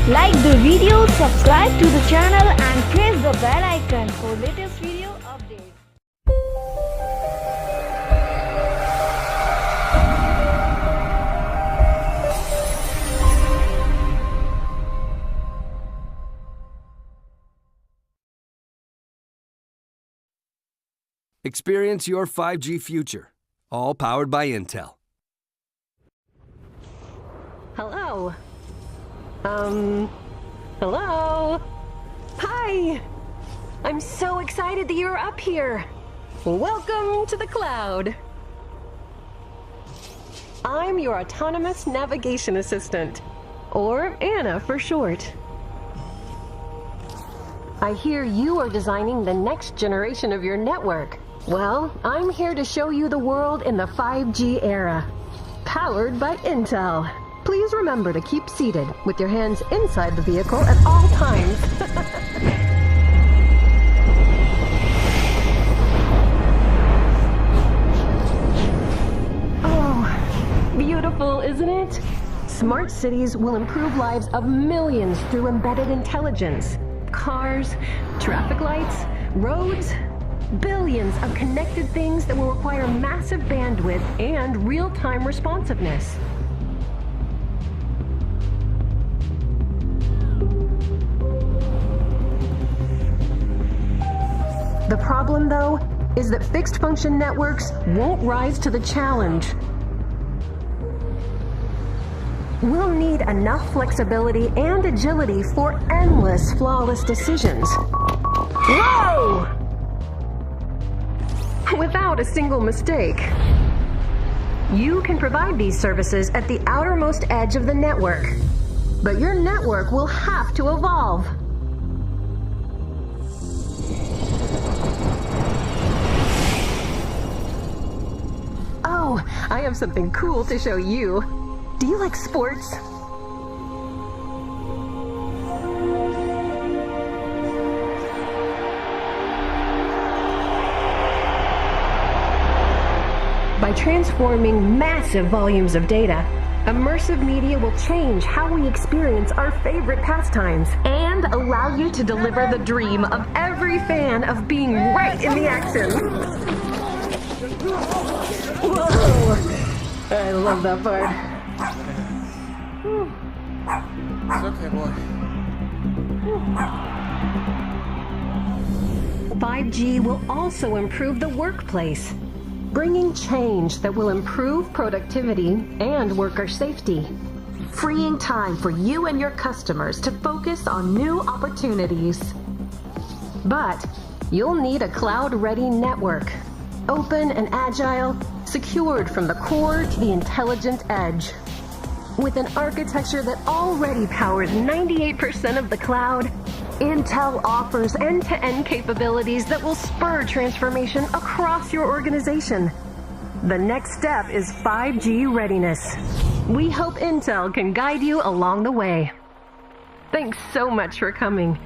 Like the video, subscribe to the channel and press the bell icon for latest video updates. Experience your 5G future, all powered by Intel. Hello? Hello? Hi! I'm so excited that you're up here! Welcome to the cloud! I'm your autonomous navigation assistant, or Anna for short. I hear you are designing the next generation of your network. Well, I'm here to show you the world in the 5G era, powered by Intel. Please remember to keep seated with your hands inside the vehicle at all times. Oh, beautiful, isn't it? Smart cities will improve lives of millions through embedded intelligence. Cars, traffic lights, roads, billions of connected things that will require massive bandwidth and real-time responsiveness. The problem, though, is that fixed-function networks won't rise to the challenge. We'll need enough flexibility and agility for endless flawless decisions. Whoa! Without a single mistake. You can provide these services at the outermost edge of the network, but your network will have to evolve. Oh, I have something cool to show you. Do you like sports? By transforming massive volumes of data, immersive media will change how we experience our favorite pastimes and allow you to deliver the dream of every fan of being right in the action. Whoa! I love that part. It's okay, boy. 5G will also improve the workplace, bringing change that will improve productivity and worker safety, freeing time for you and your customers to focus on new opportunities. But you'll need a cloud-ready network, open and agile, secured from the core to the intelligent edge. With an architecture that already powers 98% of the cloud, Intel offers end-to-end capabilities that will spur transformation across your organization. The next step is 5G readiness. We hope Intel can guide you along the way. Thanks so much for coming.